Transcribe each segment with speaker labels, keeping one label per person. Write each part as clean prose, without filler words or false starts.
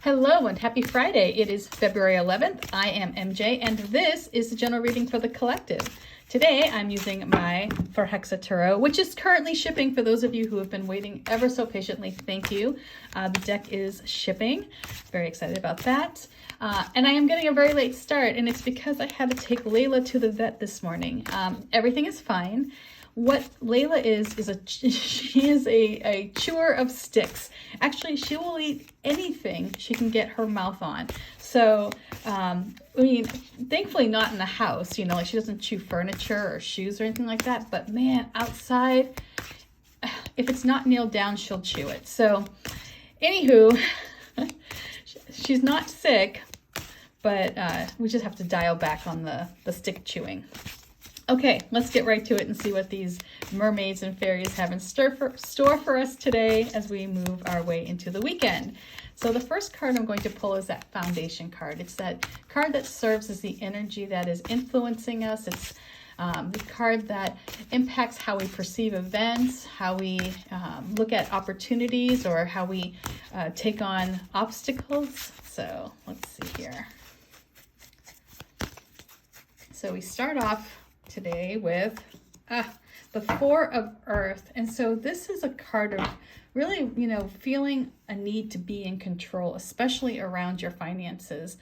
Speaker 1: Hello and happy Friday. It is February 11th. I am MJ and this is the general reading for the collective. Today I'm using my Förhäxa Tarot, which is currently shipping for those of you who have been waiting ever so patiently. Thank you. The deck is shipping. Very excited about that. And I am getting a very late start, and it's because I had to take Layla to the vet this morning. Everything is fine. What Layla is she is a chewer of sticks. Actually, she will eat anything she can get her mouth on. So, I mean, thankfully not in the house, you know, like she doesn't chew furniture or shoes or anything like that. But man, outside, if it's not nailed down, she'll chew it. So, anywho, she's not sick, but we just have to dial back on the stick chewing. Okay, let's get right to it and see what these mermaids and fairies have in store for us today as we move our way into the weekend. So the first card I'm going to pull is that foundation card. It's that card that serves as the energy that is influencing us. It's the card that impacts how we perceive events, how we look at opportunities, or how we take on obstacles. So let's see here. So we start off today with the Four of Earth. And so this is a card of really, you know, feeling a need to be in control, especially around your finances.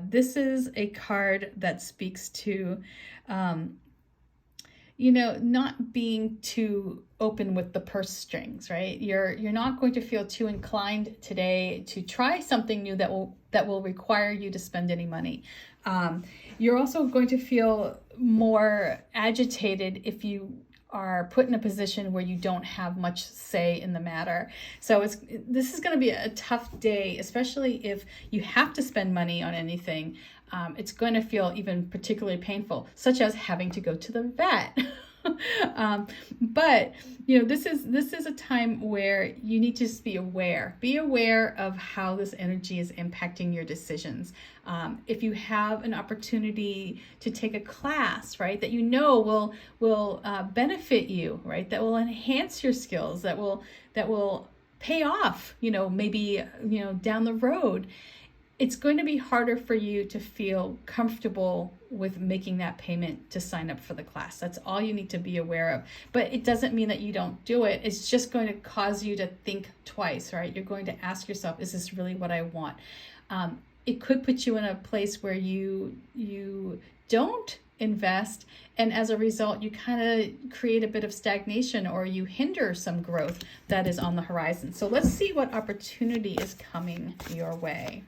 Speaker 1: This is a card that speaks to, you know, not being too open with the purse strings, right? You're not going to feel too inclined today to try something new that will require you to spend any money. You're also going to feel more agitated if you are put in a position where you don't have much say in the matter. So this is going to be a tough day, especially if you have to spend money on anything. It's going to feel even particularly painful, such as having to go to the vet. But you know, this is a time where you need to just be aware of how this energy is impacting your decisions. If you have an opportunity to take a class, right, that you know will benefit you, right, that will enhance your skills, that will pay off, you know, maybe, you know, down the road, it's going to be harder for you to feel comfortable with making that payment to sign up for the class. That's all you need to be aware of. But it doesn't mean that you don't do it. It's just going to cause you to think twice, right? You're going to ask yourself, is this really what I want? It could put you in a place where you don't invest, and as a result, you kind of create a bit of stagnation, or you hinder some growth that is on the horizon. So let's see what opportunity is coming your way.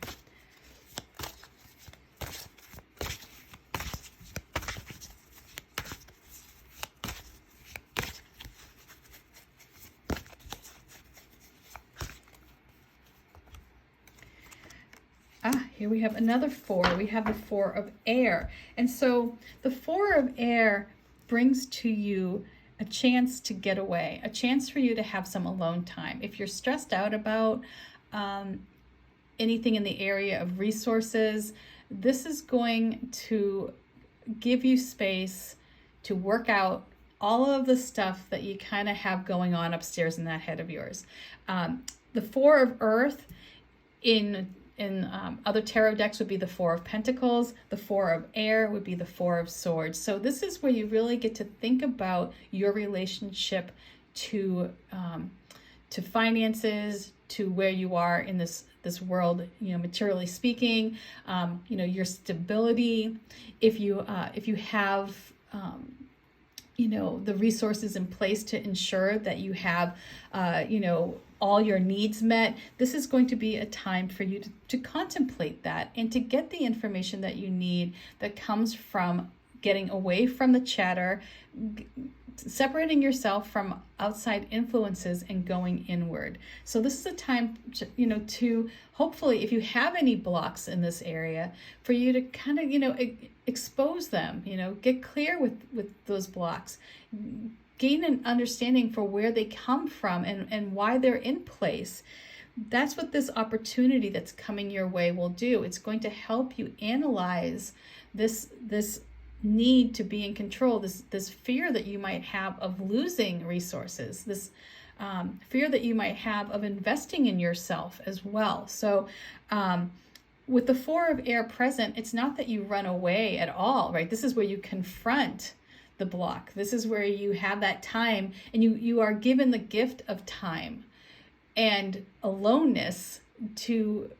Speaker 1: Here we have another four. We have the Four of Air. And so the Four of Air brings to you a chance to get away, a chance for you to have some alone time. If you're stressed out about anything in the area of resources, this is going to give you space to work out all of the stuff that you kind of have going on upstairs in that head of yours. The Four of Earth in other tarot decks would be the Four of Pentacles. The Four of Air would be the Four of Swords. So this is where you really get to think about your relationship to finances, to where you are in this world, you know, materially speaking, you know, your stability. If you have you know, the resources in place to ensure that you have, you know, all your needs met, this is going to be a time for you to contemplate that and to get the information that you need that comes from getting away from the chatter, separating yourself from outside influences and going inward. So this is a time to, you know, to hopefully, if you have any blocks in this area, for you to kind of, you know, expose them, you know, get clear with those blocks, gain an understanding for where they come from and why they're in place. That's what this opportunity that's coming your way will do. It's going to help you analyze this need to be in control, this fear that you might have of losing resources, this fear that you might have of investing in yourself as well. So with the Four of Air present, it's not that you run away at all, right? This is where you confront the block. This is where you have that time, and you are given the gift of time and aloneness to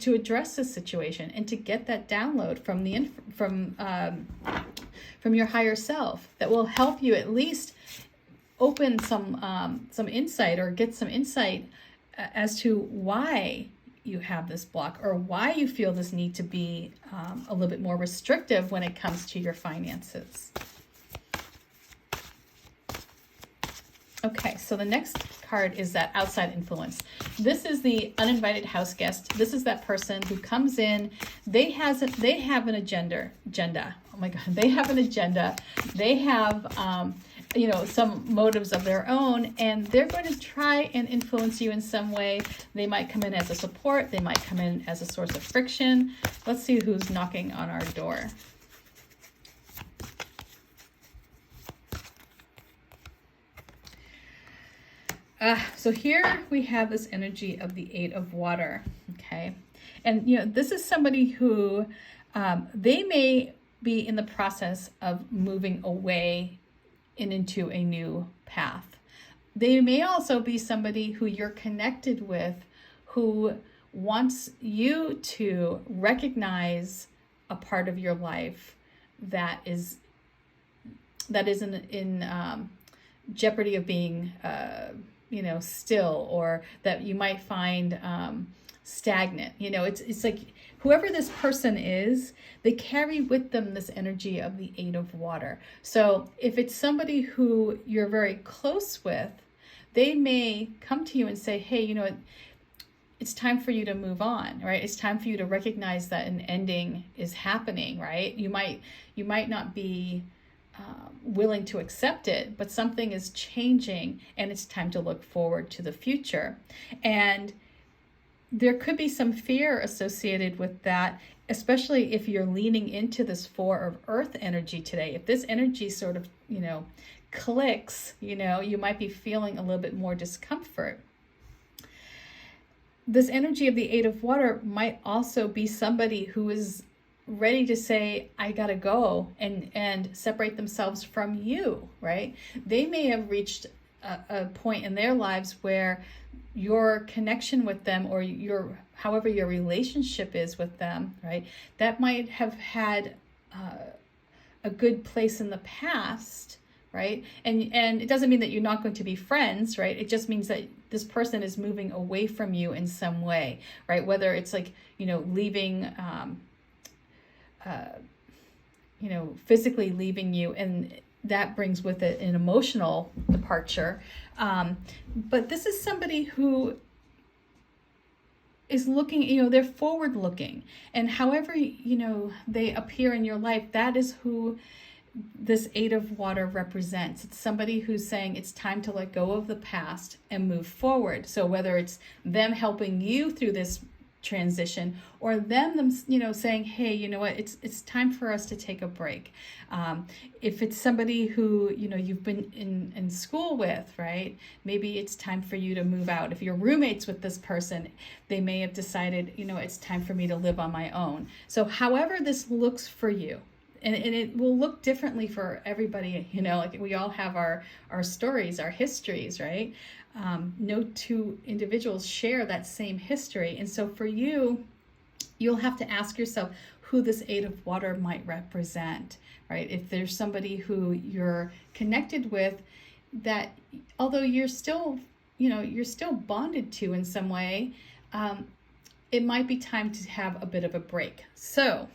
Speaker 1: address this situation and to get that download from your higher self that will help you at least open some insight, or get some insight as to why you have this block, or why you feel this need to be a little bit more restrictive when it comes to your finances. Okay, so the next card is that outside influence. This is the uninvited house guest. This is that person who comes in. They have an agenda. Oh my God, they have an agenda. They have some motives of their own, and they're going to try and influence you in some way. They might come in as a support. They might come in as a source of friction. Let's see who's knocking on our door. So here we have this energy of the Eight of Water, okay? And, this is somebody who, they may be in the process of moving away and into a new path. They may also be somebody who you're connected with, who wants you to recognize a part of your life that is in jeopardy of being still, or that you might find stagnant. It's like whoever this person is, they carry with them this energy of the Eight of Water. So if it's somebody who you're very close with, they may come to you and say, hey, it's time for you to move on, right? It's time for you to recognize that an ending is happening, right? You might not be willing to accept it, but something is changing, and it's time to look forward to the future. And there could be some fear associated with that, especially if you're leaning into this Four of Earth energy today. If this energy sort of, clicks, you might be feeling a little bit more discomfort. This energy of the Eight of Water might also be somebody who is ready to say, I gotta go, and separate themselves from you, right? They may have reached a point in their lives where your connection with them, or however your relationship is with them, right? That might have had a good place in the past, right? And it doesn't mean that you're not going to be friends, right? It just means that this person is moving away from you in some way, right? Whether it's like, leaving, physically leaving you, and that brings with it an emotional departure. But this is somebody who is looking, they're forward looking, and however, they appear in your life, that is who this Eight of Water represents. It's somebody who's saying it's time to let go of the past and move forward. So whether it's them helping you through this transition, or them saying, hey, it's time for us to take a break. If it's somebody who you've been in school with, right, maybe it's time for you to move out. If you're roommates with this person, they may have decided, it's time for me to live on my own. So however this looks for you, and it will look differently for everybody, like we all have our stories, our histories, right? No two individuals share that same history. And so for you, you'll have to ask yourself who this Eight of Water might represent, right? If there's somebody who you're connected with that, although you're still bonded to in some way, it might be time to have a bit of a break. So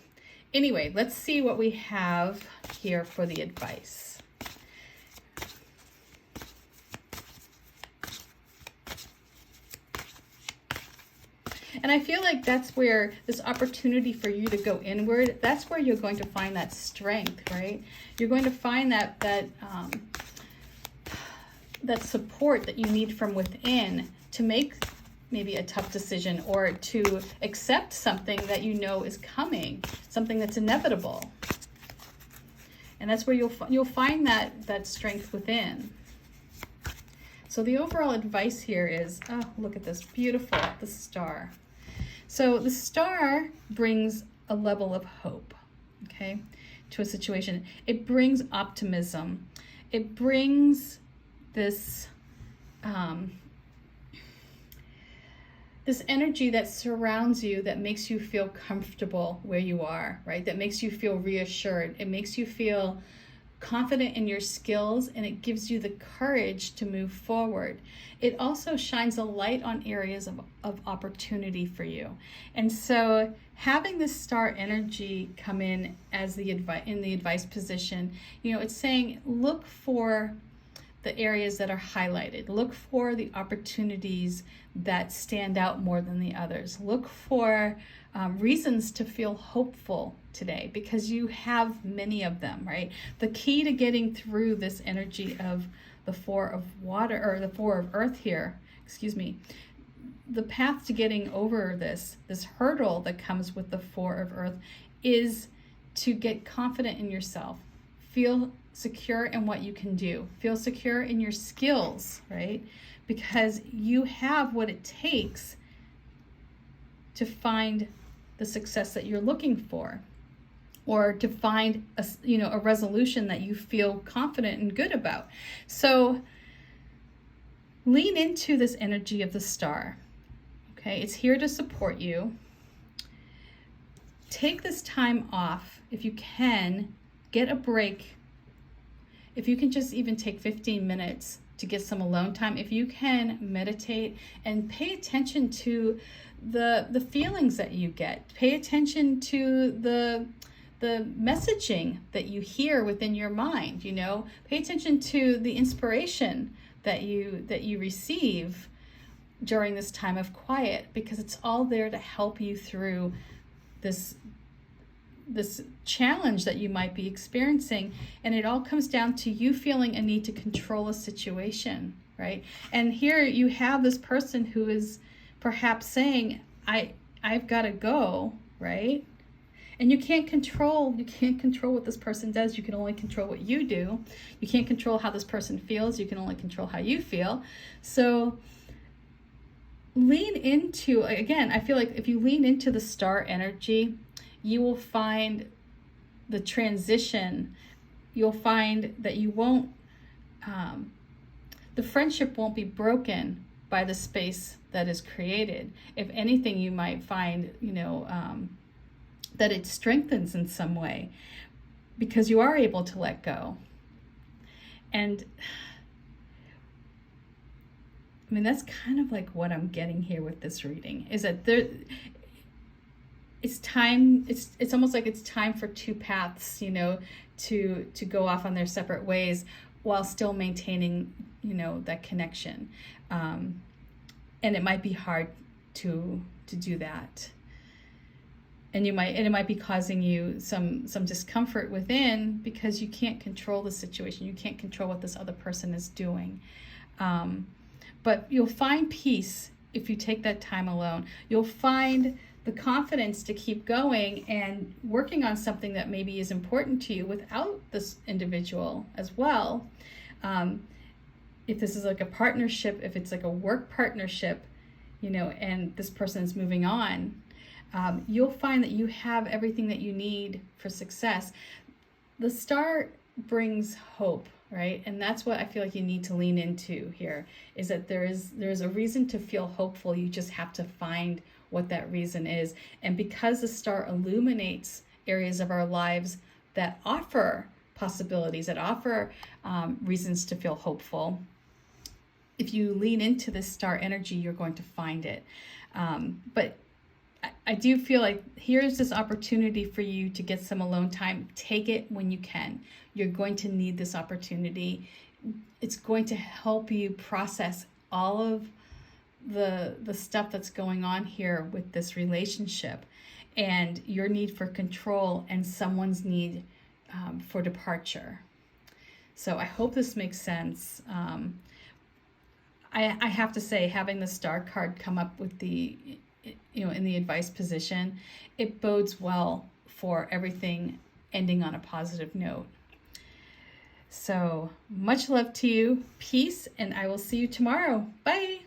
Speaker 1: anyway, let's see what we have here for the advice. And I feel like that's where this opportunity for you to go inward, that's where you're going to find that strength, right? You're going to find that support that you need from within to make maybe a tough decision, or to accept something that is coming, something that's inevitable. And that's where you'll find that strength within. So the overall advice here is, oh, look at this, beautiful, the star. So the star brings a level of hope, okay, to a situation. It brings optimism. It brings this this energy that surrounds you, that makes you feel comfortable where you are, right? That makes you feel reassured. It makes you feel confident in your skills, and it gives you the courage to move forward. It also shines a light on areas of opportunity for you. And so having this star energy come in as the advice position, you know, it's saying look for the areas that are highlighted. Look for the opportunities that stand out more than the others. Look for reasons to feel hopeful today, because you have many of them, right? The key to getting through this energy of the Four of Water, or the Four of Earth here, excuse me, the path to getting over this hurdle that comes with the Four of Earth is to get confident in yourself. Feel secure in what you can do. Feel secure in your skills, right? Because you have what it takes to find the success that you're looking for, or to find a resolution that you feel confident and good about. So lean into this energy of the star. Okay, it's here to support you. Take this time off if you can. Get a break. If you can just even take 15 minutes to get some alone time, if you can meditate and pay attention to the feelings that you get, pay attention to the messaging that you hear within your mind, you know, pay attention to the inspiration that you receive during this time of quiet, because it's all there to help you through this challenge that you might be experiencing. And it all comes down to you feeling a need to control a situation, right? And here you have this person who is perhaps saying, I've got to go, right? And you can't control what this person does. You can only control what you do. You can't control how this person feels. You can only control how you feel. So lean into, again, I feel like if you lean into the star energy, you will find the transition. You'll find that you won't, the friendship won't be broken by the space that is created. If anything, you might find, that it strengthens in some way, because you are able to let go. And I mean, that's kind of like what I'm getting here with this reading, is that it's time, it's almost like it's time for two paths, to go off on their separate ways while still maintaining, that connection. And it might be hard to do that. And it might be causing you some discomfort within, because you can't control the situation. You can't control what this other person is doing. But you'll find peace if you take that time alone. You'll find the confidence to keep going and working on something that maybe is important to you without this individual as well. If this is like a partnership, if it's like a work partnership, and this person is moving on, you'll find that you have everything that you need for success. The star brings hope, right? And that's what I feel like you need to lean into here, is that there's a reason to feel hopeful. You just have to find what that reason is. And because the star illuminates areas of our lives that offer possibilities, that offer reasons to feel hopeful, if you lean into this star energy, you're going to find it. But I do feel like here's this opportunity for you to get some alone time. Take it when you can. You're going to need this opportunity. It's going to help you process all of the stuff that's going on here with this relationship, and your need for control and someone's need for departure. So I hope this makes sense. I have to say, having the star card come up with the in the advice position, it bodes well for everything ending on a positive note. So much love to you, peace, and I will see you tomorrow. Bye.